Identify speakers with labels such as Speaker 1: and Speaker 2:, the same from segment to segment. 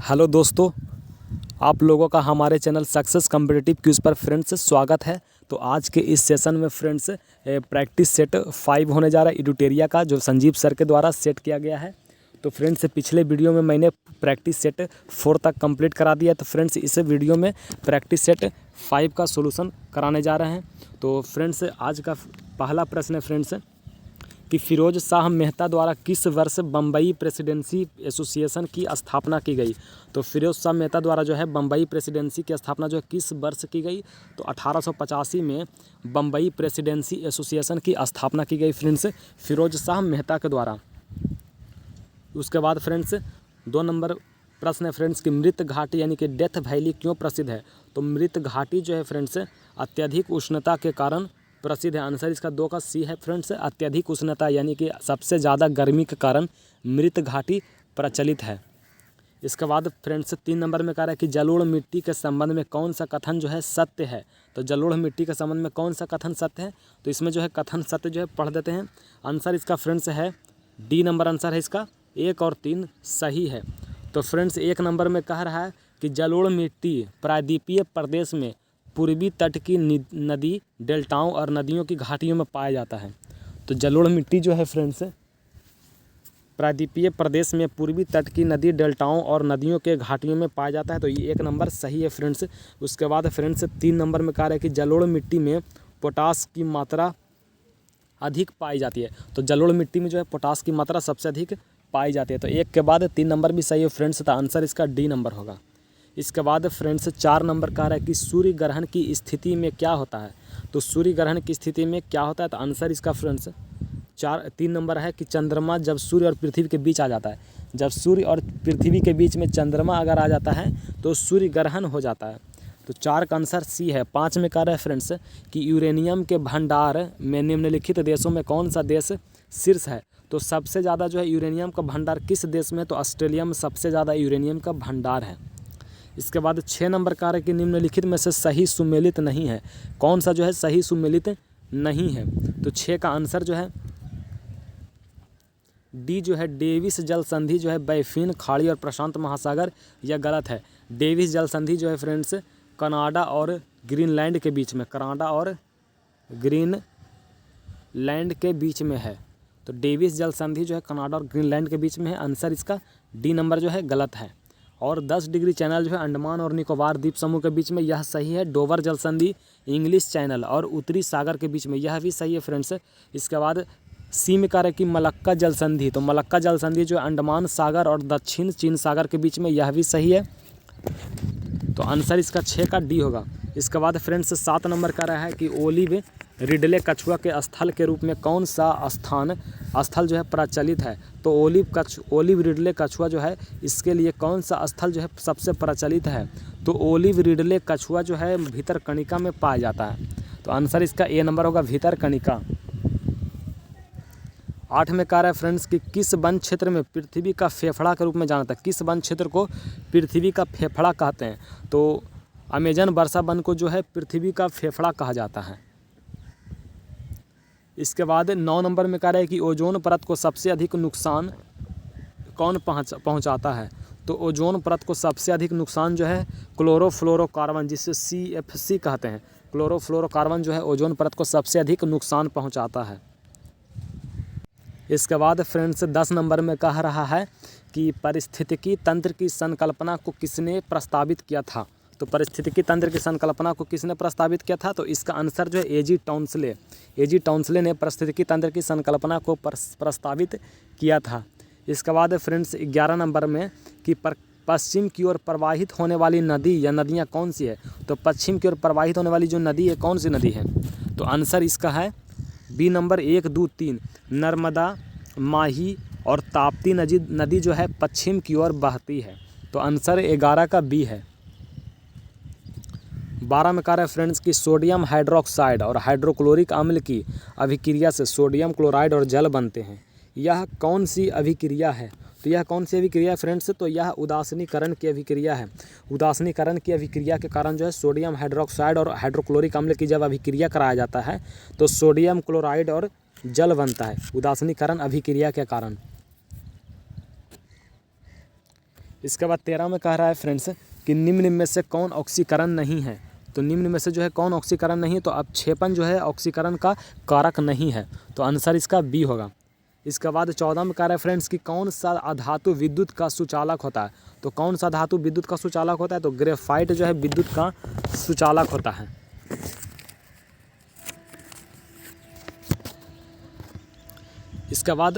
Speaker 1: Hello दोस्तों, आप लोगों का हमारे चैनल सक्सेस कॉम्पिटिटिव क्विज़ पर फ्रेंड्स स्वागत है। तो आज के इस सेशन में फ्रेंड्स प्रैक्टिस सेट 5 होने जा रहा है एडुटेरिया का, जो संजीव सर के द्वारा सेट किया गया है। तो फ्रेंड्स पिछले वीडियो में मैंने प्रैक्टिस सेट 4 तक कंप्लीट करा दिया। तो फ्रेंड्स इस वीडियो में प्रैक्टिस सेट 5 का सोल्यूशन कराने जा रहे हैं। तो फ्रेंड्स आज का पहला प्रश्न है फ्रेंड्स कि फिरोज शाह मेहता द्वारा किस वर्ष बम्बई प्रेसिडेंसी एसोसिएशन की स्थापना की गई। तो फिरोज शाह मेहता द्वारा जो है बम्बई प्रेसिडेंसी की स्थापना जो है किस वर्ष की गई, तो 1885 में बम्बई प्रेसिडेंसी एसोसिएशन की स्थापना की गई फ्रेंड्स फिरोज शाह मेहता के द्वारा। उसके बाद फ्रेंड्स 2 नंबर प्रश्न है फ्रेंड्स कि मृत घाटी यानी कि डेथ वैली क्यों प्रसिद्ध है। तो मृत घाटी जो है फ्रेंड्स अत्यधिक उष्णता के कारण प्रसिद्ध है। आंसर इसका 2 का सी है फ्रेंड्स, अत्यधिक उष्णता यानी कि सबसे ज़्यादा गर्मी के कारण मृत घाटी प्रचलित है। इसके बाद फ्रेंड्स 3 नंबर में कह रहा है कि जलोढ़ मिट्टी के संबंध में कौन सा कथन जो है सत्य है। तो जलोढ़ मिट्टी के संबंध में कौन सा कथन सत्य है, तो इसमें जो है कथन सत्य जो है पढ़ देते हैं। आंसर इसका फ्रेंड्स है डी नंबर आंसर है इसका, 1 और 3 सही है। तो फ्रेंड्स 1 नंबर में कह रहा है कि जलोढ़ मिट्टी प्रायद्वीपीय प्रदेश में पूर्वी तट की नदी डेल्टाओं और नदियों की घाटियों में पाया जाता है। तो जलोढ़ मिट्टी जो है फ्रेंड्स प्रायद्वीपीय प्रदेश में पूर्वी तट की नदी डेल्टाओं और नदियों के घाटियों में पाया जाता है। तो ये 1 नंबर सही है फ्रेंड्स। उसके बाद फ्रेंड्स 3 नंबर में कह रहा है कि जलोढ़ मिट्टी में पोटास की मात्रा अधिक पाई जाती है। तो जलोढ़ मिट्टी में जो है पोटास की मात्रा सबसे अधिक पाई जाती है। तो 1 के बाद 3 नंबर भी सही है फ्रेंड्स, तो आंसर इसका डी नंबर होगा। इसके बाद फ्रेंड्स 4 नंबर कह रहा है कि सूर्य ग्रहण की स्थिति में क्या होता है। तो सूर्य ग्रहण की स्थिति में क्या होता है, तो आंसर इसका फ्रेंड्स 3 नंबर है कि चंद्रमा जब सूर्य और पृथ्वी के बीच आ जाता है। जब सूर्य और पृथ्वी के बीच में चंद्रमा अगर आ जाता है तो सूर्य ग्रहण हो जाता है। तो 4 का आंसर सी है। 5 में कह रहा है फ्रेंड्स कि यूरेनियम के भंडार में निम्नलिखित देशों में कौन सा देश शीर्ष है। तो सबसे ज़्यादा जो है यूरेनियम का भंडार किस देश में, तो ऑस्ट्रेलिया में सबसे ज़्यादा यूरेनियम का भंडार है। इसके बाद 6 नंबर कह रहा है कि निम्नलिखित में से सही सुमेलित नहीं है। कौन सा जो है सही सुमेलित नहीं है, तो 6 का आंसर जो है डी जो है डेविस जल संधि जो है बैफिन खाड़ी और प्रशांत महासागर, यह गलत है। डेविस जल संधि जो है फ्रेंड्स कनाडा और ग्रीनलैंड के बीच में, कनाडा और ग्रीनलैंड के बीच में है। तो डेविस जल संधि जो है कनाडा और ग्रीनलैंड के बीच में है। आंसर इसका डी नंबर जो है गलत है। और 10 डिग्री चैनल जो है अंडमान और निकोबार द्वीप समूह के बीच में, यह सही है। डोवर जल संधि इंग्लिश चैनल और उत्तरी सागर के बीच में, यह भी सही है फ्रेंड्स। इसके बाद सी में कह रहा है कि मलक्का जल संधि, तो मलक्का जल संधि जो अंडमान सागर और दक्षिण चीन सागर के बीच में, यह भी सही है। तो आंसर इसका 6 का डी होगा। इसके बाद फ्रेंड्स 7 नंबर कह रहा है कि ओलिव रिडले कछुआ के स्थल के रूप में कौन सा स्थल जो है प्रचलित है। तो ओलिव रिडले कछुआ जो है इसके लिए कौन सा स्थल जो है सबसे प्रचलित है। तो ओलिव रिडले कछुआ जो है भीतरकनिका में पाया जाता है। तो आंसर इसका ए नंबर होगा, भीतरकनिका। 8 में कह रहा है फ्रेंड्स कि किस वन क्षेत्र में पृथ्वी का फेफड़ा के रूप में जाना था। किस वन क्षेत्र को पृथ्वी का फेफड़ा कहते हैं। तो अमेजन वर्षा वन को जो है पृथ्वी का फेफड़ा कहा जाता है। इसके बाद 9 नंबर में कह रहा है कि ओजोन परत को सबसे अधिक नुकसान कौन पहुंचाता है। तो ओजोन परत को सबसे अधिक नुकसान जो है क्लोरोफ्लोरोकार्बन, जिसे CFC कहते हैं, क्लोरोफ्लोरोकार्बन जो है ओजोन परत को सबसे अधिक नुकसान पहुंचाता है। इसके बाद फ्रेंड्स 10 नंबर में कह रहा है कि पारिस्थितिकी तंत्र की संकल्पना को किसने प्रस्तावित किया था। तो पारिस्थितिकी तंत्र की संकल्पना को किसने प्रस्तावित किया था, तो इसका आंसर जो है एजी टाउंसले ने पारिस्थितिकी तंत्र की संकल्पना को प्रस्तावित किया था। इसके बाद फ्रेंड्स 11 नंबर में कि पश्चिम की ओर प्रवाहित होने वाली नदी या नदियाँ कौन सी है। तो पश्चिम की ओर प्रवाहित होने वाली जो नदी है कौन सी नदी है, तो आंसर इसका है बी नंबर 1, 2, 3 नर्मदा, माही और ताप्ती नदी जो है पश्चिम की ओर बहती है। तो आंसर 11 का बी है। 12 में कह रहा है फ्रेंड्स कि सोडियम हाइड्रोक्साइड और हाइड्रोक्लोरिक अम्ल की अभिक्रिया से सोडियम क्लोराइड और जल बनते हैं। यह कौन सी अभिक्रिया है। तो यह कौन सी अभिक्रिया है फ्रेंड्स, तो यह उदासीनीकरण की अभिक्रिया है। उदासीनीकरण की अभिक्रिया के कारण जो है सोडियम हाइड्रोक्साइड और हाइड्रोक्लोरिक अम्ल की जब अभिक्रिया कराया जाता है तो सोडियम क्लोराइड और जल बनता है, उदासीनीकरण अभिक्रिया के कारण। इसके बाद 13 में कह रहा है फ्रेंड्स कि निम्न में से कौन ऑक्सीकरण नहीं है। तो निम्न में से जो है कौन ऑक्सीकरण नहीं है, तो अपक्षेपण जो है ऑक्सीकरण का कारक नहीं है, तो आंसर इसका बी होगा। इसके बाद 14 में कह रहा है फ्रेंड्स कि कौन सा अधातु विद्युत का सुचालक होता है। तो कौन सा धातु विद्युत का सुचालक होता है, तो ग्रेफाइट जो है विद्युत का सुचालक होता है। इसके बाद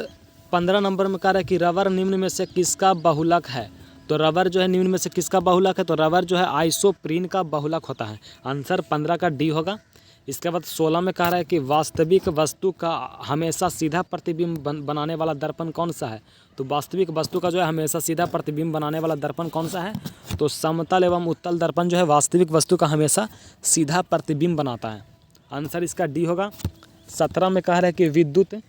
Speaker 1: 15 नंबर में कह रहा है कि रबर निम्न में से किसका बहुलक है। तो रबर जो है निम्न में से किसका बहुलक है, तो रबर जो है आइसोप्रीन का बहुलक होता है। आंसर 15 का डी होगा। इसके बाद 16 में कह रहा है कि वास्तविक वस्तु का हमेशा सीधा प्रतिबिंब बनाने वाला दर्पण कौन सा है। तो वास्तविक वस्तु का जो है हमेशा सीधा प्रतिबिंब बनाने वाला दर्पण कौन सा है, तो समतल एवं उत्तल दर्पण जो है वास्तविक वस्तु का हमेशा सीधा प्रतिबिंब बनाता है। आंसर इसका डी होगा। 17 में कह रहा है कि विद्युत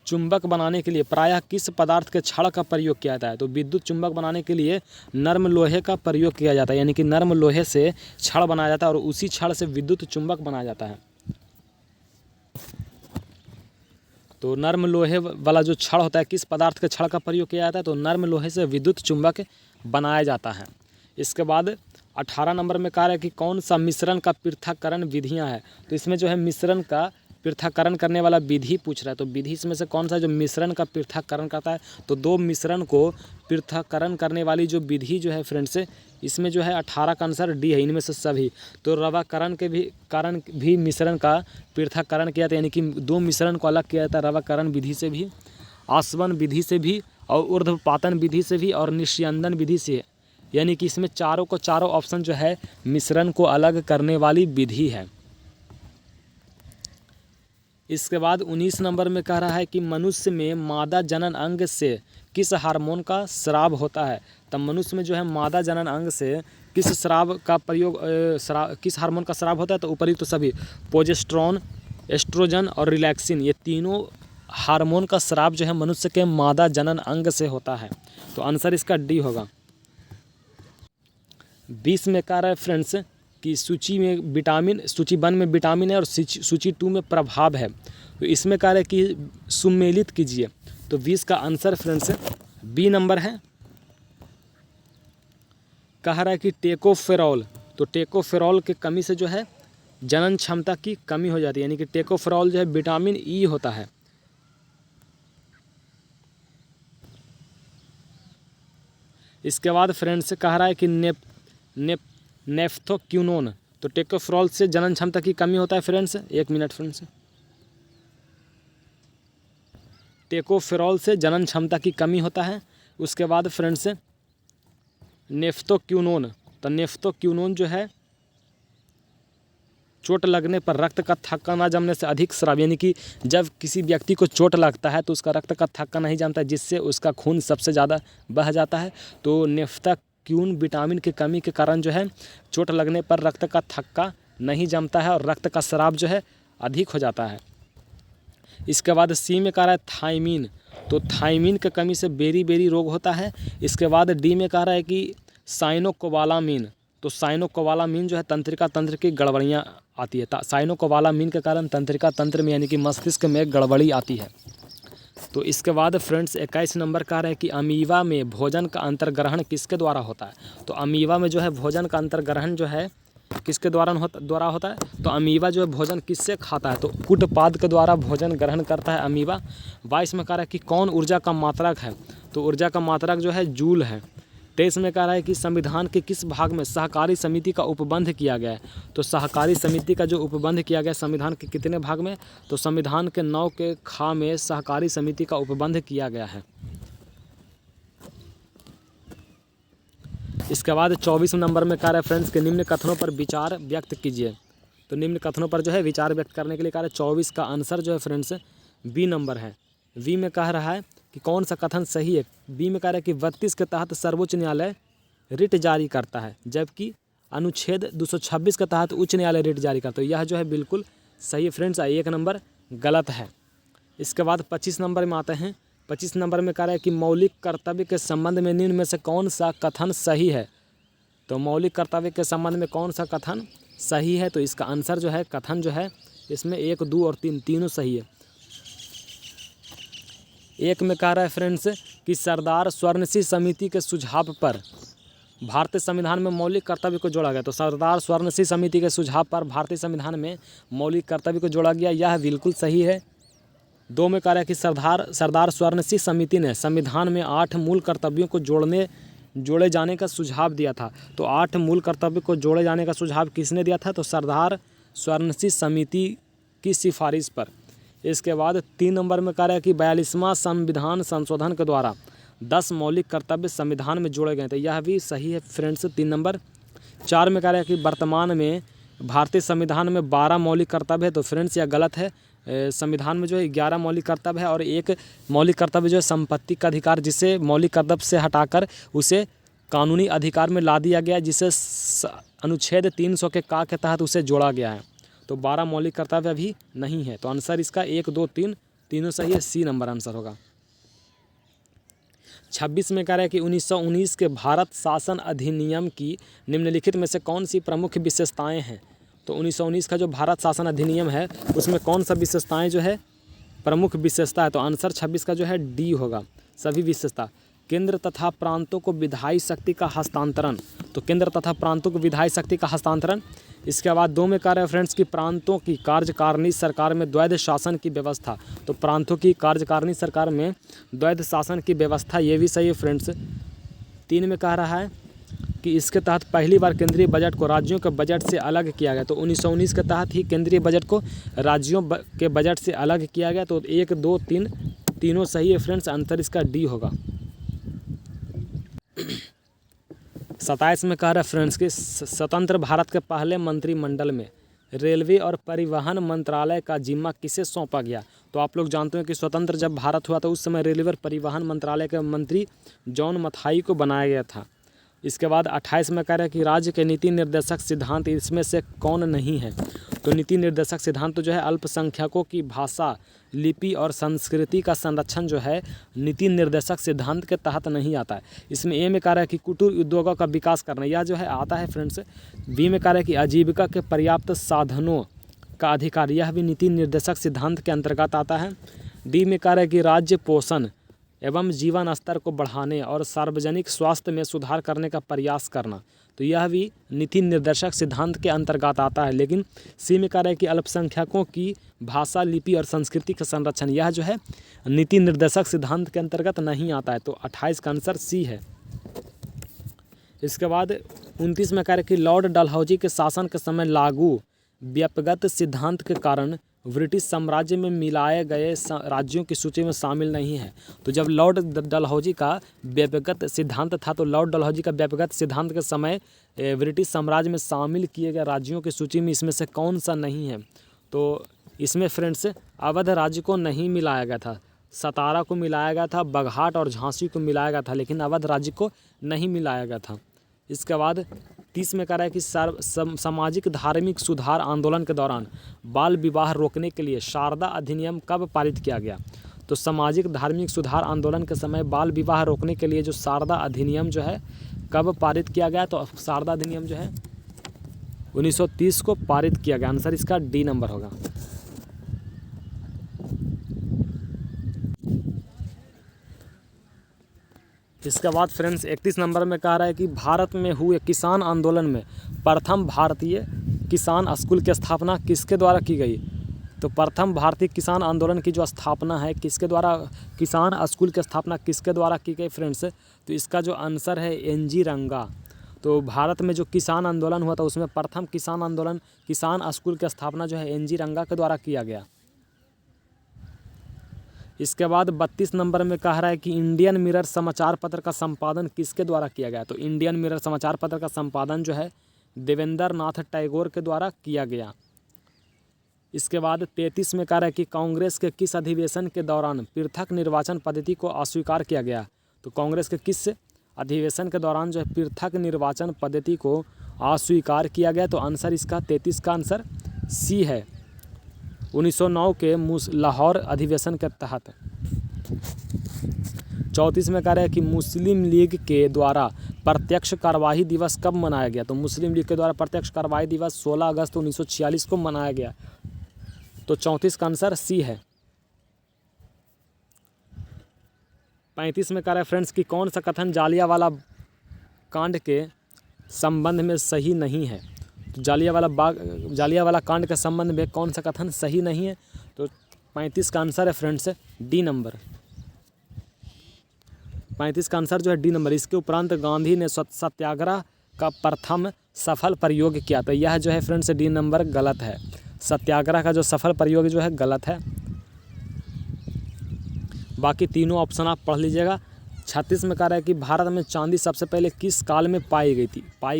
Speaker 1: चुंबक बनाने के लिए प्रायः किस पदार्थ के छड़ का प्रयोग किया जाता है। तो विद्युत चुंबक बनाने के लिए नर्म लोहे का प्रयोग किया जाता है, यानी कि नर्म लोहे से छड़ बनाया जाता है और उसी छड़ से विद्युत चुंबक बनाया जाता है। तो नर्म लोहे वाला जो छड़ होता है, किस पदार्थ के छड़ का प्रयोग किया जाता है, तो नर्म लोहे से विद्युत चुंबक बनाया जाता है। इसके बाद 18 नंबर में कह रहा है कि कौन सा मिश्रण का पृथक्करण विधियाँ है। तो इसमें जो है मिश्रण का पृथक्करण करने वाला विधि पूछ रहा है। तो विधि इसमें से कौन सा जो मिश्रण का पृथक्करण करता है, तो दो मिश्रण को पृथक्करण करने वाली जो विधि जो है फ्रेंड्स, इसमें जो है 18 का आंसर डी है इनमें से सभी। तो रवाकरण के भी मिश्रण का पृथक्करण किया था, यानी कि दो मिश्रण को अलग किया जाता है रवाकरण विधि से भी, आसवन विधि से भी, और ऊर्ध्वपातन विधि से भी, और निस्यंदन विधि से। यानी कि इसमें चारों ऑप्शन जो है मिश्रण को अलग करने वाली विधि है। इसके बाद 19 नंबर में कह रहा है कि मनुष्य में मादा जनन अंग से किस हार्मोन का स्राव होता है। तब मनुष्य में जो है मादा जनन अंग से किस स्राव का प्रयोग किस हार्मोन का स्राव होता है, तो ऊपरी तो सभी प्रोजेस्टेरोन, एस्ट्रोजन और रिलैक्सिन, ये तीनों हार्मोन का स्राव जो है मनुष्य के मादा जनन अंग से होता है। तो आंसर इसका डी होगा। 20 में कह रहा है फ्रेंड्स कि सूची 1 में विटामिन है और सूची 2 में प्रभाव है। तो इसमें कह रहा है कि सुमेलित कीजिए। तो 20 का आंसर फ्रेंड्स बी नंबर है। कह रहा है कि टेकोफेरॉल, तो टेकोफेरॉल के कमी से जो है जनन क्षमता की कमी हो जाती है, यानी कि टेकोफेरॉल जो है विटामिन ई होता है। इसके बाद फ्रेंड्स कह रहा है कि नेफ्थोक्विनोन, तो टेकोफेरॉल से जनन क्षमता की कमी होता है फ्रेंड्स। 1 मिनट फ्रेंड्स, टेकोफेरॉल से जनन क्षमता की कमी होता है। उसके बाद फ्रेंड्स नेफ्थोक्विनोन, तो नेफ्थोक्विनोन जो है चोट लगने पर रक्त का थक्का न जमने से अधिक स्राव, यानी कि जब किसी व्यक्ति को चोट लगता है तो उसका रक्त का थक्का नहीं जमता, जिससे उसका खून सबसे ज़्यादा बह जाता है। तो नेफ्थोक्विनोन विटामिन की कमी के कारण जो है चोट लगने पर रक्त का थक्का नहीं जमता है और रक्त का स्राव जो है अधिक हो जाता है। इसके बाद सी में कह रहा है थायमीन, तो थायमीन की कमी से बेरी रोग होता है। इसके बाद डी में कह रहा है कि साइनोकोबालामीन, तो साइनोकोबालामीन जो है तंत्रिका तंत्र की गड़बड़ियाँ आती है। साइनोकोबालामीन के कारण तंत्रिका तंत्र में यानी कि मस्तिष्क में गड़बड़ी आती है। तो इसके बाद फ्रेंड्स 21 नंबर कह रहे हैं कि अमीबा में भोजन का अंतर्ग्रहण किसके द्वारा होता है। तो अमीबा में जो है भोजन का अंतर्ग्रहण जो है किसके द्वारा होता है, तो अमीबा जो है भोजन किससे खाता है, तो कुटपाद के द्वारा भोजन ग्रहण करता है अमीबा। 22 में कह रहा है कि कौन ऊर्जा का मात्रक है, तो ऊर्जा का मात्रक जो है जूल है। 23 में कह रहा है कि संविधान के किस भाग में सहकारी समिति का उपबंध किया गया है। तो सहकारी समिति का जो उपबंध किया गया संविधान के कितने भाग में, तो संविधान के 9 के खा में सहकारी समिति का उपबंध किया गया है। इसके बाद 24 नंबर में कह रहा है फ्रेंड्स के निम्न कथनों पर विचार व्यक्त कीजिए। तो निम्न कथनों पर जो है विचार व्यक्त करने के लिए कह रहा है 24 का आंसर जो है फ्रेंड्स बी नंबर है। वी में कह रहा है कि कौन सा कथन सही है। बी में कह रहा है कि 32 के तहत सर्वोच्च न्यायालय रिट जारी करता है, जबकि अनुच्छेद 226 के तहत उच्च न्यायालय रिट जारी करता है। यह जो है बिल्कुल सही है फ्रेंड्स, 1 नंबर गलत है। इसके बाद 25 नंबर में आते हैं। 25 नंबर में कह रहा है कि मौलिक कर्तव्य के संबंध में निम्न में से कौन सा कथन सही है। तो मौलिक कर्तव्य के संबंध में कौन सा कथन सही है, तो इसका आंसर जो है कथन जो है इसमें 1, 2 और 3 तीनों सही है। एक में कह रहा है फ्रेंड्स कि सरदार स्वर्ण सिंह समिति के सुझाव पर भारतीय संविधान में मौलिक कर्तव्य को जोड़ा गया। तो सरदार स्वर्ण सिंह समिति के सुझाव पर भारतीय संविधान में मौलिक कर्तव्य को जोड़ा गया, यह बिल्कुल सही है। 2 में कह रहा है कि सरदार स्वर्ण सिंह समिति ने संविधान में 8 मूल कर्तव्यों को जोड़े जाने का सुझाव दिया था। तो 8 मूल कर्तव्य को जोड़े जाने का सुझाव किसने दिया था? तो सरदार स्वर्ण सिंह समिति की सिफारिश पर। इसके बाद 3 नंबर में कह रहा है कि 42वां संविधान संशोधन के द्वारा 10 मौलिक कर्तव्य संविधान में जोड़े गए थे, यह भी सही है फ्रेंड्स 3 नंबर। 4 में कह रहा है कि वर्तमान में भारतीय संविधान में 12 मौलिक कर्तव्य है, तो फ्रेंड्स यह गलत है। संविधान में जो है 11 मौलिक कर्तव्य है और एक मौलिक कर्तव्य जो है संपत्ति का अधिकार, जिसे मौलिक कर्तव्य से हटाकर उसे कानूनी अधिकार में ला दिया गया, जिसे अनुच्छेद 300 के का के तहत उसे जोड़ा गया है। तो 12 मौलिक कर्तव्य अभी नहीं है। तो आंसर इसका 1, 2, 3 तीनों सही है, सी नंबर आंसर होगा। 26 में कह रहा है कि 1919 के भारत शासन अधिनियम की निम्नलिखित में से कौन सी प्रमुख विशेषताएं हैं? तो 1919 का जो भारत शासन अधिनियम है उसमें कौन सा विशेषताएं जो है प्रमुख विशेषता है? तो आंसर 26 का जो है डी होगा, सभी विशेषता। केंद्र तथा प्रांतों को विधायी शक्ति का हस्तांतरण, तो केंद्र तथा प्रांतों को विधायी शक्ति का हस्तांतरण। इसके बाद 2 में कह रहे हैं फ्रेंड्स कि प्रांतों की कार्यकारिणी सरकार में द्वैध शासन की व्यवस्था, तो प्रांतों की कार्यकारिणी सरकार में द्वैध शासन की व्यवस्था, ये भी सही है फ्रेंड्स। 3 में कह रहा है कि इसके तहत पहली बार केंद्रीय बजट को राज्यों के बजट से अलग किया गया। तो 1919 के तहत ही केंद्रीय बजट को राज्यों के बजट से अलग किया गया। तो 1, 2, 3 तीनों सही है फ्रेंड्स, आंसर इसका डी होगा। 27 में कह रहा है फ्रेंड्स कि स्वतंत्र भारत के पहले मंत्रिमंडल में रेलवे और परिवहन मंत्रालय का जिम्मा किसे सौंपा गया? तो आप लोग जानते हैं कि स्वतंत्र जब भारत हुआ तो उस समय रेलवे और परिवहन मंत्रालय के मंत्री जॉन मथाई को बनाया गया था। इसके बाद 28 में कह रहा है कि राज्य के नीति निर्देशक सिद्धांत इसमें से कौन नहीं है? तो नीति निर्देशक सिद्धांत तो जो है अल्पसंख्यकों की भाषा, लिपि और संस्कृति का संरक्षण जो है नीति निर्देशक सिद्धांत के तहत नहीं आता है। इसमें ए में कह रहा है कि कुटीर उद्योगों का विकास करना, यह जो है आता है फ्रेंड्स। बी में कह रहा है कि आजीविका के पर्याप्त साधनों का अधिकार, यह भी नीति निर्देशक सिद्धांत के अंतर्गत आता है। डी में कह रहा है कि राज्य पोषण एवं जीवन स्तर को बढ़ाने और सार्वजनिक स्वास्थ्य में सुधार करने का प्रयास करना, तो यह भी नीति निर्देशक सिद्धांत के अंतर्गत आता है। लेकिन सी में कह रहा है कि अल्पसंख्यकों की भाषा, लिपि और संस्कृति का संरक्षण, यह जो है नीति निर्देशक सिद्धांत के अंतर्गत नहीं आता है। तो 28 का आंसर सी है। इसके बाद 29 में कह रहा है कि लॉर्ड डलहौजी के शासन के समय लागू व्यक्तिगत सिद्धांत के कारण ब्रिटिश साम्राज्य में मिलाए गए राज्यों की सूची में शामिल नहीं है। तो जब लॉर्ड डलहौजी का व्यक्तिगत सिद्धांत था, तो लॉर्ड डलहौजी का व्यक्तिगत सिद्धांत के समय ब्रिटिश साम्राज्य में शामिल किए गए राज्यों की सूची में इसमें से कौन सा नहीं है? तो इसमें फ्रेंड्स अवध राज्य को नहीं मिलाया गया था, सतारा को मिलाया गया था, बगहाट और झांसी को मिलाया गया था, लेकिन अवध राज्य को नहीं मिलाया गया था। इसके बाद 30 में कह रहा है कि सामाजिक धार्मिक सुधार आंदोलन के दौरान बाल विवाह रोकने के लिए शारदा अधिनियम कब पारित किया गया? तो सामाजिक धार्मिक सुधार आंदोलन के समय बाल विवाह रोकने के लिए जो शारदा अधिनियम जो है कब पारित किया गया? तो शारदा अधिनियम जो है 1930 को पारित किया गया। आंसर इसका डी नंबर होगा। इसके बाद फ्रेंड्स 31 नंबर में कह रहा है कि भारत में हुए किसान आंदोलन में प्रथम भारतीय किसान स्कूल की स्थापना किसके द्वारा की गई? तो प्रथम भारतीय किसान आंदोलन की जो स्थापना है किसके द्वारा, किसान स्कूल की स्थापना किसके द्वारा की गई फ्रेंड्स? तो इसका जो आंसर है एन.जी. रंगा। तो भारत में जो किसान आंदोलन हुआ था उसमें प्रथम किसान स्कूल की स्थापना जो है एन.जी. रंगा के द्वारा किया गया। इसके बाद 32 नंबर में कह रहा है कि इंडियन मिरर समाचार पत्र का संपादन किसके द्वारा किया गया? तो इंडियन मिरर समाचार पत्र का संपादन जो है देवेंद्र नाथ टैगोर के द्वारा किया गया। इसके बाद 33 में कह रहा है कि कांग्रेस के किस अधिवेशन के दौरान पृथक निर्वाचन पद्धति को अस्वीकार किया गया? तो कांग्रेस के किस अधिवेशन के दौरान जो है पृथक निर्वाचन पद्धति को अस्वीकार किया गया? तो आंसर इसका 33 का आंसर सी है, 1909 के लाहौर अधिवेशन के तहत। 34 में कह रहा है कि मुस्लिम लीग के द्वारा प्रत्यक्ष कार्यवाही दिवस कब मनाया गया? तो मुस्लिम लीग के द्वारा प्रत्यक्ष कार्यवाही दिवस 16 अगस्त 1946 को मनाया गया। तो 34 का आंसर सी है। 35 में कह रहा है फ्रेंड्स कि कौन सा कथन जालियांवाला कांड के संबंध में सही नहीं है। तो जालियांवाला कांड के संबंध में कौन सा कथन सही नहीं है। तो 35 का आंसर है फ्रेंड्स डी नंबर। 35 का आंसर जो है डी नंबर। इसके उपरांत गांधी ने सत्याग्रह का प्रथम सफल प्रयोग किया। तो यह जो है फ्रेंड्स डी नंबर गलत है। सत्याग्रह का जो सफल प्रयोग जो है गलत है। बाकी तीनों ऑप्शन आप पढ़ लीजिएगा। 36 में कह रहा है कि भारत में चांदी सबसे पहले किस काल में पाई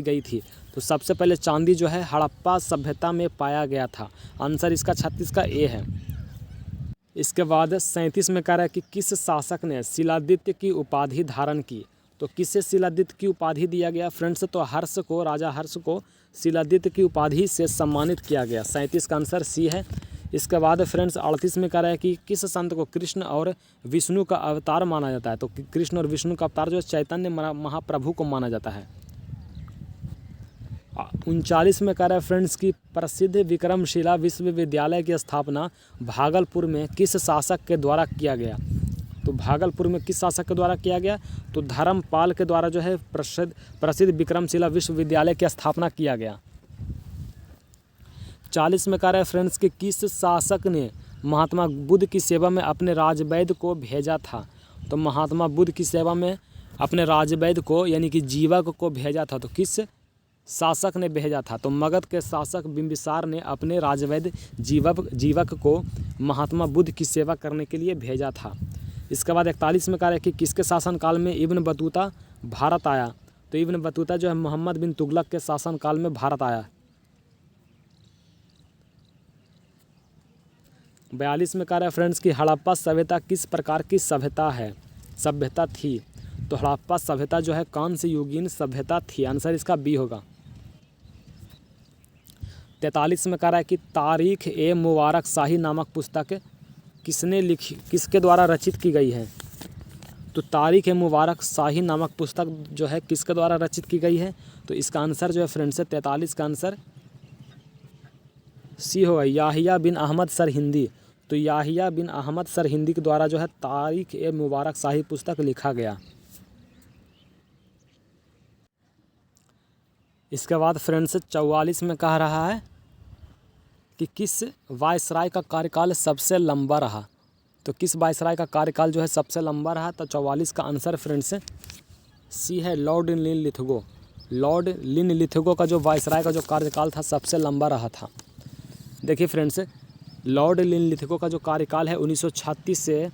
Speaker 1: गई थी। तो सबसे पहले चांदी जो है हड़प्पा सभ्यता में पाया गया था। आंसर इसका 36 का ए है। इसके बाद 37 में कह रहा है कि किस शासक ने शिलादित्य की उपाधि धारण की। तो किससे शिलादित्य की उपाधि दिया गया फ्रेंड्स। तो हर्ष को, राजा हर्ष को शिलादित्य की उपाधि से सम्मानित किया गया। 37 का आंसर सी है। इसके बाद फ्रेंड्स 38 में कह रहा है कि किस संत को कृष्ण और विष्णु का अवतार माना जाता है। तो कृष्ण और विष्णु का अवतार जो चैतन्य महाप्रभु को माना जाता है। 39 में कह रहा है फ्रेंड्स कि प्रसिद्ध विक्रमशिला विश्वविद्यालय की स्थापना भागलपुर में किस शासक के द्वारा किया गया। तो भागलपुर में किस शासक के द्वारा किया गया। तो धर्मपाल के द्वारा जो है प्रसिद्ध विक्रमशिला विश्वविद्यालय की स्थापना किया गया। 40 में कह रहा है फ्रेंड्स कि किस शासक ने महात्मा बुद्ध की सेवा में अपने राजवैद्य को भेजा था। तो महात्मा बुद्ध की सेवा में अपने राजवैद्य को यानी कि जीवक को भेजा था। तो किस शासक ने भेजा था। तो मगध के शासक बिंबिसार ने अपने राजवैद्य जीवक को महात्मा बुद्ध की सेवा करने के लिए भेजा था। इसके बाद 41 में कह रहा है कि किसके शासनकाल में इब्न बतूता भारत आया। तो इब्न बतूता जो है मोहम्मद बिन तुगलक के शासनकाल में भारत आया। 42 में कह रहा है फ्रेंड्स कि हड़प्पा सभ्यता किस प्रकार की सभ्यता थी। तो हड़प्पा सभ्यता जो है कौन सी युगीन सभ्यता थी। आंसर इसका बी होगा। 43 में कह रहा है कि तारीख ए मुबारक शाही नामक पुस्तक किसके द्वारा रचित की गई है। तो तारीख ए मुबारक शाही नामक पुस्तक जो है किसके द्वारा रचित की गई है। तो इसका आंसर जो है फ्रेंड्स 43 का आंसर सी होगा, याहिया बिन अहमद सरहिंदी। तो याहिया बिन अहमद सरहिंदी के द्वारा जो है तारीख ए मुबारक शाही पुस्तक लिखा गया। इसके बाद फ्रेंड्स 44 में कह रहा है कि किस वायसराय का कार्यकाल सबसे लंबा रहा। तो किस वायसराय का कार्यकाल जो है सबसे लंबा रहा। तो 44 का आंसर फ्रेंड्स सी है, लॉर्ड लिनलिथगो। लॉर्ड लिनलिथगो का जो वायसराय का जो कार्यकाल था सबसे लंबा रहा था। देखिए फ्रेंड्स, लॉर्ड लिनलिथगो का जो कार्यकाल है 1936 से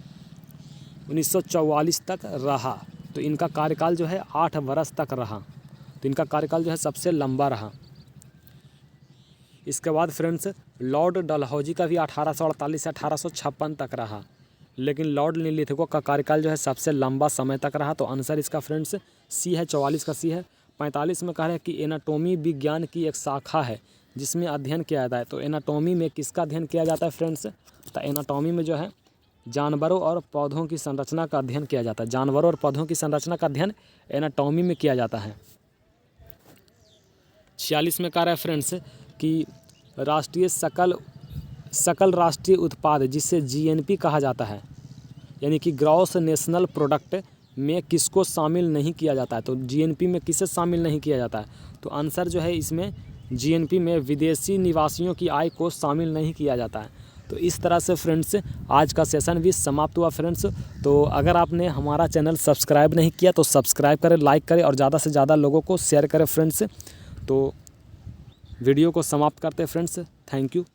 Speaker 1: 1944 तक रहा। तो इनका कार्यकाल जो है 8 वर्ष तक रहा। तो इनका कार्यकाल जो है सबसे लंबा रहा। इसके बाद फ्रेंड्स लॉर्ड डलहौजी का भी 1848 से 1856 तक रहा। लेकिन लॉर्ड लिनलिथगो का कार्यकाल जो है सबसे लंबा समय तक रहा। तो आंसर इसका फ्रेंड्स सी है, 44 का सी है। 45 में कह रहे हैं कि एनाटॉमी विज्ञान की एक शाखा है जिसमें अध्ययन किया जाता है। तो एनाटॉमी में किसका अध्ययन किया जाता है फ्रेंड्स। तो एनाटॉमी में जो है जानवरों और पौधों की संरचना का अध्ययन किया जाता है। जानवरों और पौधों की संरचना का अध्ययन एनाटॉमी में किया जाता है। 46 में कह रहा है फ्रेंड्स कि राष्ट्रीय सकल राष्ट्रीय उत्पाद जिसे जीएनपी कहा जाता है यानी कि ग्रॉस नेशनल प्रोडक्ट में किसको शामिल नहीं किया जाता है। तो जीएनपी में किसे शामिल नहीं किया जाता है। तो आंसर जो है इसमें जीएनपी में विदेशी निवासियों की आय को शामिल नहीं किया जाता है। तो इस तरह से फ्रेंड्स आज का सेशन भी समाप्त हुआ फ्रेंड्स। तो अगर आपने हमारा चैनल सब्सक्राइब नहीं किया तो सब्सक्राइब करें, लाइक करें और ज़्यादा से ज़्यादा लोगों को शेयर करें फ्रेंड्स। तो वीडियो को समाप्त करते हैं फ्रेंड्स। Thank you.